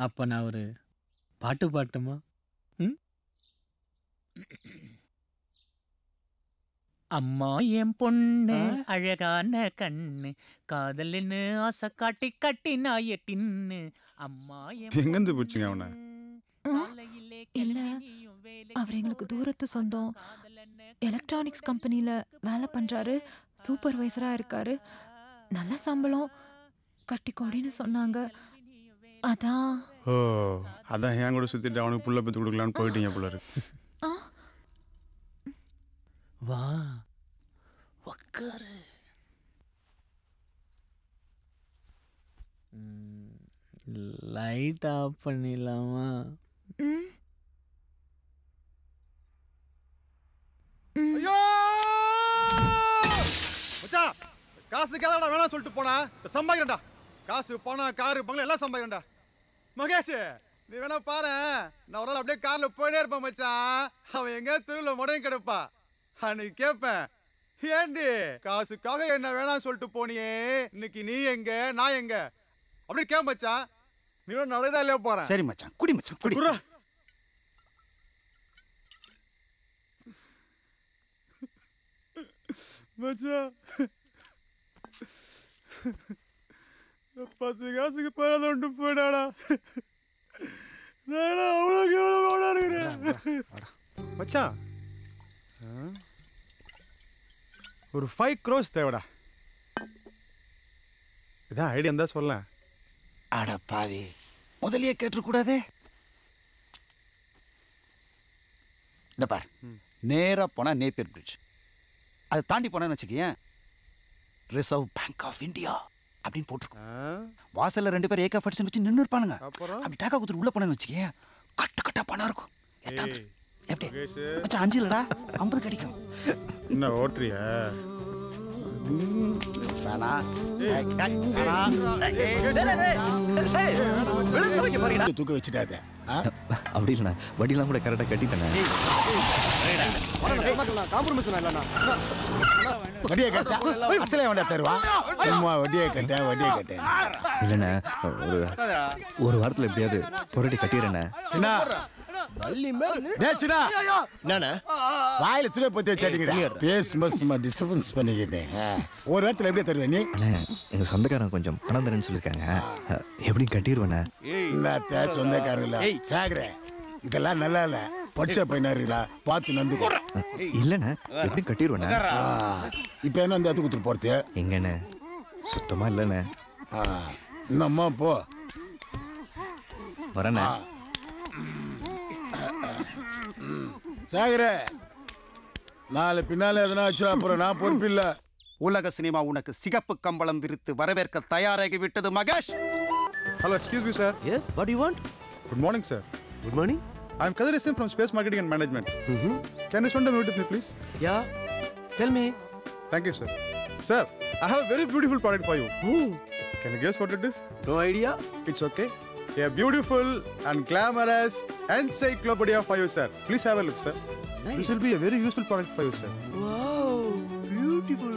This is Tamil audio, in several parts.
அப்ப நான் ஒரு பாட்டு பாட்டுமா? ம்? அம்மா என் பொண்ணு அழகான கண்ணு காதல்னு ஆசை காட்டி கட்டி நாய டின்னு அம்மா எங்கேருந்து போச்சுங்க அவனை? இல்ல, அவர் எங்களுக்கு தூரத்து சொந்தம். எலக்ட்ரானிக்ஸ் கம்பெனில வேலை பண்றாரு, சூப்பர்வைசரா இருக்காரு, நல்ல சம்பளம், கட்டிக்கோடின்னு சொன்னாங்க. அதான். ஓ, அதான் என் கூட சுத்திட்டு அவனுக்கு புள்ள பெற்று கொடுக்கலான்னு போயிட்டீங்க போல இருக்கு. வா உக்காரு. லைட் ஆஃப் பண்ணிடலாமா? ஐயோ மச்சான், காசு கேளடா வேணாம் சொல்லிட்டு போனா சம்பாதிக்கிறேன்டா. காசு பணம் காரு பங்களா எல்லாம் சம்பாதிக்கிறேன்டா. மகேஷ் நீ வேணா பாரு, நான் ஒரு நாள் அப்படியே கார்ல போயிட்டே இருப்பேன் மச்சான். அவன் எங்க தெருவில் முடையும் கிடப்பா. அன்னைக்கு கேட்பேன், ஏண்டி காசுக்காக என்ன வேணாம் சொல்லிட்டு போனியே, இன்னைக்கு நீ எங்க நான் எங்க அப்படி கேட்ப மச்சான். நீ நடந்தா இல்லையா போறேன். சரி மச்சான், குடி மச்சான் குடி. மச்சான் 10 காசுக்கு பேர ஒன்று போயிடாடா. நான் அவ்வளோக்கு எவ்வளோ இருக்கிறேன் மச்சான். ஒரு 5 crores தேவைடா. இதான் ஐடியா இருந்தா சொல்ல. அட பாவி, முதலியே கேட்டுக்கூடாதே. இந்த பார், நேராக போனால் நேப்பியர் பிரிட்ஜ், அதை தாண்டி போனேன்னு வச்சுக்கேன் ரிசர்வ் பேங்க் ஆஃப் இந்தியா அப்படின்னு போட்டிருக்கோம். வாசல்ல 2 பேர் ஏகா ஃபட்ஸ் வச்சு நின்று இருப்பானுங்க. அப்படி டாக்கா குத்துட்டு உள்ள போனேன்னு வச்சுக்கேன் கட்ட கட்டா பணம் இருக்கும். எப்படி மச்சான் 5 இல்லடா 50 கிடைக்கும். என்ன ஓட்டுறியா? தூக்க வச்சுட்டாத. அப்படி இல்லைண்ணா, வட்டிலாம் கூட கரெக்டாக கட்டிட்டேண்ணே. வட்டியை கட்ட அசலே வேண்டாம் தருவா. சும்மா வட்டியை கட்ட வட்டியை கட்ட. இல்லைண்ணே, ஒரு வாரத்தில் எப்படியாவது பொருட்டி கட்டிடுறேண்ணே. என்ன வாயில துணை பத்தி வச்சாட்டீங்க. பேசுமா டிஸ்டர்பன்ஸ் பண்ணிக்கிட்டேன். ஒரு வாரத்தில் எப்படியே தருவேன் நீ? எங்கள் சொந்தக்காரங்க கொஞ்சம் பணம் தரேன்னு சொல்லியிருக்காங்க, எப்படி கட்டிடுவேண்ணே? சொந்தக்காரங்களா சாகுறேன், இதெல்லாம் நல்லா இல்லை. பச்சை பையனா பார்த்து நந்துக்கோ. இல்லைண்ணே, எப்படி கட்டிடுவேண்ணே? இப்போ என்ன அந்த இடத்துக்கு கொடுத்துட்டு போறது? எங்கண்ணே, சுத்தமாக இல்லைண்ணே. இன்னம்மா போ வரண்ணே. சாகுற நாலு பின்னால எதனா ஆச்சு அப்புறம் நான் பொறுப்பில்ல. உலக சினிமா உனக்கு சிகப்பு கம்பளம் விரித்து வரவேற்க தயாராகி விட்டது Mahesh. Hello, excuse me sir. Yes, what do you want? Good morning sir. Good morning. I am Kadir Singh from Space Marketing and Management. Can you spend a minute with me please? Yeah, tell me. Thank you sir. Sir, I have a very beautiful product for you. Ooh. Can you guess what it is? No idea. It's okay. A beautiful and glamorous encyclopedia for you sir. Please have a look sir. Nice. This will be a very useful product for you sir. Wow, beautiful.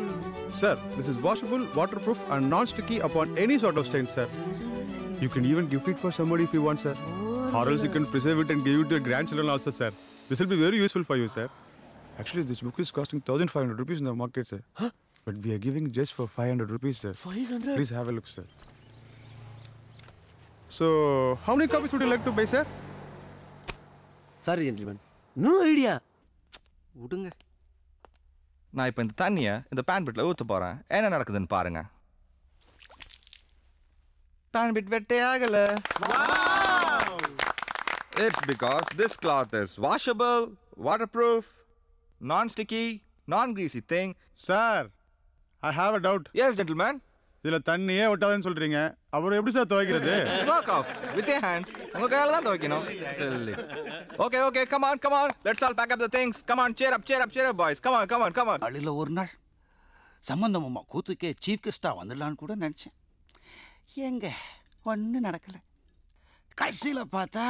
Sir, this is washable, waterproof and non-sticky upon any sort of stain sir. You can even gift it for somebody if you want sir. Or else you can preserve it and give it to your grandchildren also sir. This will be very useful for you sir. Actually this book is costing 1500 rupees in the market sir. Huh? But we are giving just for 500 rupees sir. 500? Please have a look sir. So, how many copies would you like to buy sir? Sorry gentlemen, no idea. விடுங்க. நான் இப்போ இந்த தண்ணியை இந்த பேன் பிட்டில் ஊற்ற போகிறேன், என்ன நடக்குதுன்னு பாருங்க. பேன் பிட் வெட்டே ஆகலை. It's because this cloth is washable, waterproof, non-sticky, non-greasy thing. Sir, I have a doubt. Yes, gentleman. இதில் தண்ணியே ஒட்டாதுன்னு சொல்கிறீங்க, அப்புறம் எப்படி சார் துவைக்கிறது? Work off with your hands. உங்கள் கையால் தான் துவைக்கணும். Silly. Okay, okay, come on, come on. Let's all pack up the things. Come on, cheer up, cheer up, cheer up, boys. Come on, come on, come on. அழில ஒரு நாள் சம்பந்தமாமா கூத்துக்கே சீஃப் கெஸ்டாக வந்துடலான்னு கூட நினச்சேன். எங்க ஒன்றும் நடக்கலை. கடைசியில் பார்த்தா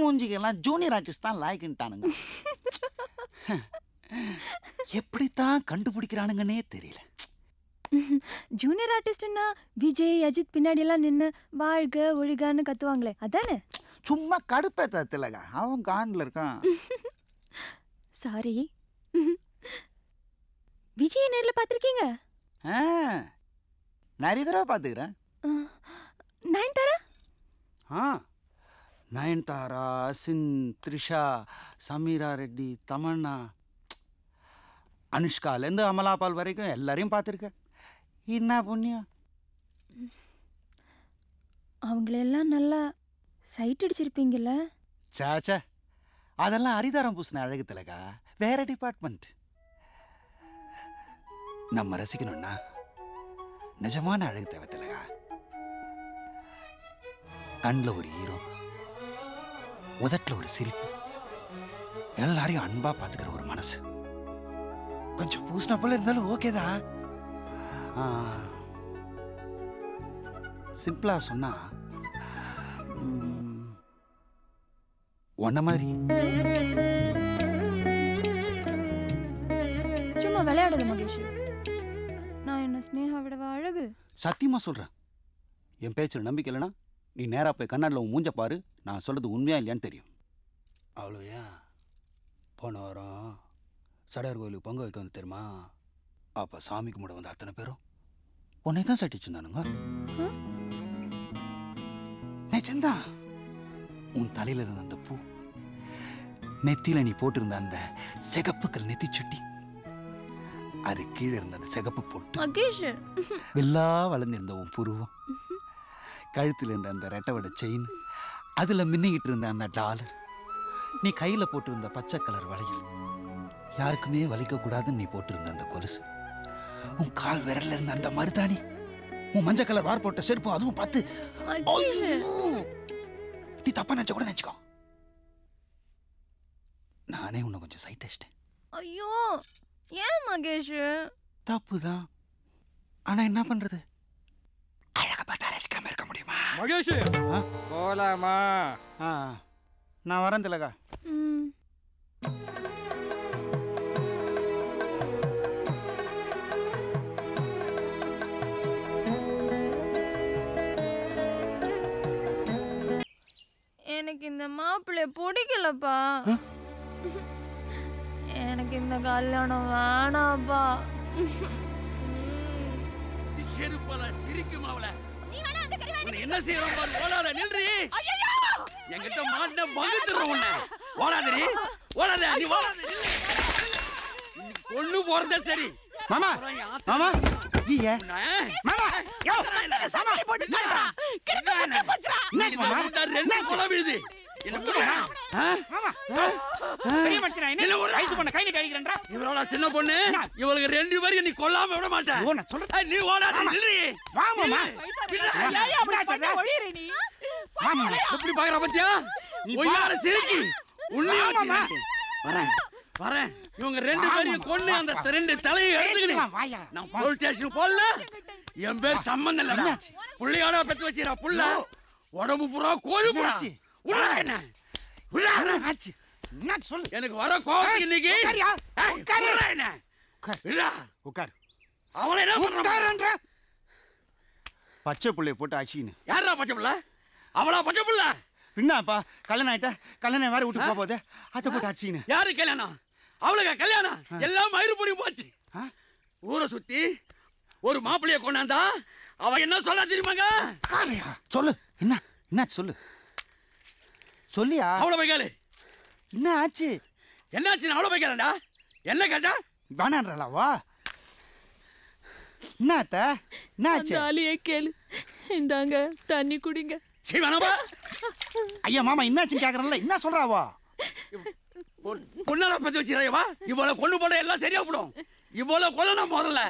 மூஞ்சிக்கெல்லாம் ஜூனியர் ஆர்டிஸ்ட் தான் லாய்க்குன்ட்டானுங்க. எப்படித்தான் கண்டுபிடிக்கிறானுங்கன்னே தெரியல. ஜூனியர் ஆர்டிஸ்ட்னா விஜய் அஜித் பின்னாடி எல்லாம் நின்று வாழ்க ஒழுகான்னு கத்துவாங்களே அதானே? சும்மா கடுப்பேத்த திலகா, அவன் காண்டில் இருக்கான். சாரி. விஜய் நேர்ல பார்த்திருக்கீங்க? நிறைய தடவை பார்த்துக்கிறேன். நயன்தாரா? நயன்தாரா, அசின், த்ரிஷா, சமீரா ரெட்டி, தமன்னா, அனுஷ்காலேருந்து அமலாபால் வரைக்கும் எல்லாரையும் பார்த்துருக்கேன். என்ன புண்ணியம். அவங்களெல்லாம் நல்லா சைட் அடிச்சிருப்பீங்கல்ல? சாச்சா, அதெல்லாம் அரிதாரம் பூசின அழகு திலகா, வேற டிபார்ட்மெண்ட். நம்ம ரசிக்கணும்னா நிஜமான அழகு தேவை திலகா. கண்ணில் ஒரு ஈரம், உதட்டில் ஒரு சிரிப்பு, எல்லாரையும் அன்பா பார்த்துக்கிற ஒரு மனசு. கொஞ்சம் பூசின போல இருந்தாலும் ஓகேதான். சிம்பிளா சொன்னா ஒன்ன மாதிரி. சும்மா விளையாடுது மகேஷ். நான் என்ன ஸ்னேகா விடவா அழகு? சத்தியமா சொல்றேன். என் பேச்சில் நம்பிக்கை இல்லைன்னா நீ நேரா போய் கண்ணாடியில் உன் மூஞ்ச பாரு. நான் சொல்றது உண்மையா இல்லையான்னு தெரியும். அவ்வளோ ஏன் போன வாரம் சடையார் கோயிலுக்கு பங்கு வைக்க வந்து தெரியுமா? அப்போ சாமி கும்பிட வந்த அத்தனை பேரும் உன்னை தான் சட்டிச்சுருந்தானுங்க. நிஜம்தான். உன் தலையில இருந்த அந்த பூ, நெத்தியில நீ போட்டிருந்த அந்த சிகப்புக்கள் நெத்தி சுட்டி, அது கீழே இருந்த அந்த சிகப்பு பொட்டு, வெள்ளா வளர்ந்திருந்த உன் புருவம், கழுத்தில் இருந்த அந்த ரெட்டவட செயின், அதுல மின்னிக்கிட்டு இருந்த அந்த டாலர், நீ கையில போட்டிருந்த பச்சை கலர் வளையல், யாருக்குமே வலிக்க கூடாதுன்னு நீ போட்டிருந்த அந்த கொலுசு, உன் கால் விரல்ல இருந்த அந்த மருதாணி, உன் மஞ்சள் கலர் வார் போட்ட செருப்பு, அதுவும் பார்த்து நீ தப்பா நினைச்ச கூட நினைச்சுக்கோ. நானே உன்னை கொஞ்சம் சைட் அடிச்சிட்டேன். ஐயோ ஏன் மகேஷ்? தப்புதான். ஆனா என்ன பண்றது? அழகா பார்த்தா ரசிக்காம இருக்க முடியுமா? மகேஷ் போலாமா? நான் வரேன் திலகா. எனக்கு இந்த மாப்பிள்ளை பிடிக்கலப்பா. எனக்கு இந்த கல்யாணம் வேணாப்பா. செருப்பல சிரிக்கும் அவள. என்ன செய்யறோம் பாரு. ஓடாத நில்றி. என்கிட்ட மாட்ட பகுத்துறோம் உன்னை. ஓடாதடி. ஓடாத நீ ஓடாத நில்லு. கொன்னு போறதே சரி. மாமா மாமா ஐயே மாமா யோ சமாளி போட்டு நின்றா. கிறுக்கு போச்சுடா. என்ன மாமா ரெண்டு கொலை விழுது. என்ன புரியா? மாமா பெரிய மச்சான் என்ன வயசு பொண்ண கையில கடிக்கிறேன்றா. இவளோட சின்ன பொண்ணு. இவளுக்கு ரெண்டு பேரும் நீ கொல்லாம விட மாட்டே. ஓ நான் சொல்றேன். நீ ஓடாத நில்லு. வா மாமா. ஏய் அப்படி ஓடிறே நீ. மாமா எப்படி பாக்குற பத்தியா? ஒய்யார சிரிக்கி. உன்னை மாமா வரேன் வரேன். இவங்க ரெண்டு பேரையும் கொன்னு அந்த ரெண்டு தலையை எடுத்துக்கிட்டு நான் போலீஸ் ஸ்டேஷன் போடல. என் பேர் சம்பந்தம் இல்ல. புள்ளையோட பெத்து வச்சிரா புள்ள. உடம்பு பூரா கோழி புறா. உடா என்ன உடா ஆச்சு. என்ன சொல்லு. எனக்கு வர கோவம் இன்னைக்கு. உட்காரு என்ன இல்ல உட்கார். அவளை என்ன பண்றா? பச்சை புள்ளைய போட்டு அடிச்சின்னு. யாரா பச்சை புள்ள? அவளா பச்சை புள்ள? என்னப்பா கல்யாணம் ஆயிட்டா? கல்யாணம் வேற வீட்டுக்கு போக போதே அதை போட்டு அடிச்சின்னு. யாரு கல்யாணம்? அவளுக்கு கல்யாணம் எல்லாம் மயிறு பொடி போச்சு. ஊரை சுத்தி ஒரு மாப்பிள்ளைய கொண்டாந்தா அவ என்ன சொல்ல தெரியுமாங்க? சொல்லு. என்ன என்ன சொல்லு. சொல்லியா? அவளை போய் கேளு. என்ன ஆச்சு? என்ன ஆச்சு? அவளை போய் கேளடா. என்ன கேட்டா? வேணான்றா வா. என்ன அத்த என்ன ஆச்சு? தாலியே கேளு. இந்தாங்க தண்ணி குடிங்க. சீ வேணாமா? ஐயா மாமா என்னாச்சுன்னு கேக்குறேன்ல. என்ன சொல்றாவா? பொண்ணால பத்தி வச்சிருவா. இவ்வளோ கொண்டு போட எல்லாம் சரியா போடும். இவ்வளோ கொல்லணும் முதல்ல.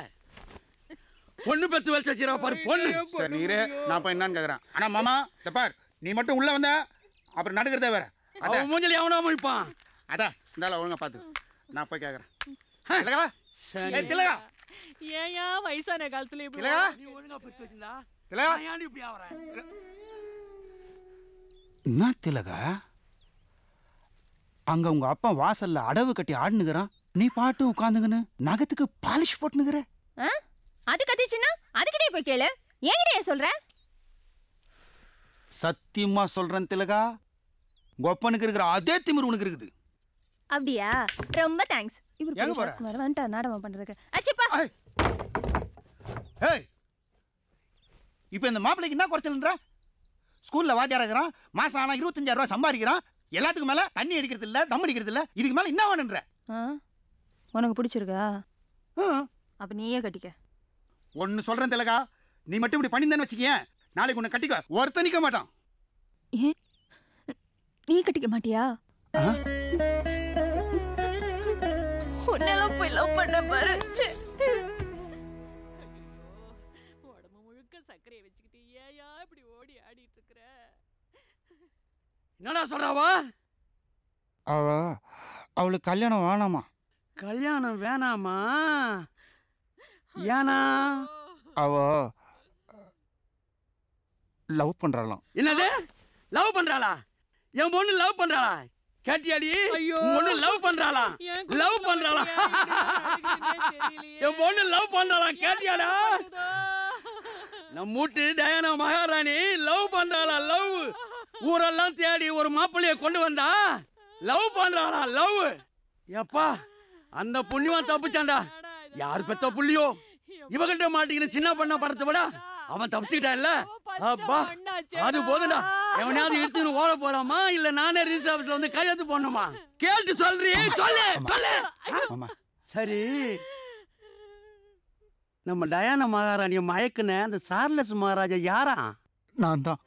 பொண்ணு பெத்து வச்சு வச்சிருவா பாரு பொண்ணு. சரி நீரே நான் போய் என்னன்னு கேக்குறேன். ஆனா மாமா இந்த பார் நீ மட்டும் உள்ள வந்த அப்புறம் நடுக்கிறதே வேற. அவன் மூஞ்சல எவனா முடிப்பான். அதான் இந்தால ஒழுங்கா பாத்து நான் போய் கேக்குறேன். திலகா ஏய் திலகா ஏயா வயசான காலத்துல இப்படி திலகா நீ ஒழுங்கா பெத்து வச்சிருந்தா திலகா நான் இப்படி ஆவறேன். என்ன திலகா? அங்க உங்க அப்பா வாசல்ல அடவு கட்டி ஆடுனுக்குறான். நீ பாட்டு உட்காந்துங்கன்னு நகத்துக்கு பாலிஷ் போட்டுனுக்குற. அது கத்திச்சுன்னா அதுக்கிட்டே போய் கேளு. என்கிட்ட சொல்ற? சத்தியமா சொல்றேன் திலகா, கொப்பனுக்கு இருக்கிற அதே திமிரு உனக்கு இருக்குது. அப்படியா? ரொம்ப தேங்க்ஸ். எங்க போற? வந்துட்டா நாடகம் பண்றதுக்கு. அச்சப்பா. ஏய், இப்போ இந்த மாப்பிள்ளைக்கு என்ன குறைச்சல்ன்ற? ஸ்கூல்ல வாத்தியாரா இருக்கிறான், மாசம் ஆனா 25,000 ரூபாய் சம்பாதிக்கிறான். எல்லாத்துக்கும் மேல தண்ணி அடிக்கிறது இல்ல, தம் அடிக்கிறது இல்ல. இதுக்கு மேல என்ன வேணுன்ற? உனக்கு பிடிச்சிருக்கா? அப்ப நீயே கட்டிக்க. ஒன்னு சொல்றேன் திலகா, நீ மட்டும் இப்படி பண்ணிருந்தேன்னு வச்சுக்கேன், நாளைக்கு உன்னை கட்டிக்க ஒருத்தன் நிக்க மாட்டான். ஏன் நீ கட்டிக்க மாட்டியா? உன்னெல்லாம் போய் லவ் பண்ண பாரு. உடம்பு முழுக்க சர்க்கரையை வச்சுக்கிட்டு ஏயா இப்படி ஓடி ஆடிட்டு இருக்கற? என்னடா சொல்றாவா? அவளுக்கு கல்யாணம் வேணாமா? கல்யாணம் வேணாமா? ஏனா? அவ லவ் பண்றாளாம். என்னது? லவ் பண்றாளா? என் பொண்ணு லவ் பண்றாளா? கேட்டியாடி? பொண்ணு லவ் பண்றாளா? லவ் பண்றாளா? என் பொண்ணு லவ் பண்றாளா? கேட்டியாடா? நம்ம மூட்டு டயானா மகாராணி லவ் பண்றாளா? லவ். ஊரெல்லாம் தேடி ஒரு மாப்பிள்ளைய கொண்டு வந்தா லவ் பண்றாளா? லவ். எப்பா அந்த புண்ணியவன் தப்பிச்சான்டா. யார் பெத்த புள்ளியோ இவகிட்ட மாட்டிக்கிட்டு சின்ன பண்ண படத்தை விட அவன் தப்பிச்சுக்கிட்டா இல்ல? அப்பா அது போதுடா. எவனையாவது எடுத்துன்னு ஓட போலாமா இல்ல நானே ரிஜிஸ்டர் ஆபீஸ்ல வந்து கையெழுத்து போடணுமா? கேட்டு சொல்றீ? சொல்லு சொல்லு. சரி, நம்ம டயானா மகாராணியை மயக்குன அந்த சார்லஸ் மகாராஜா யாரா? நான் தான்.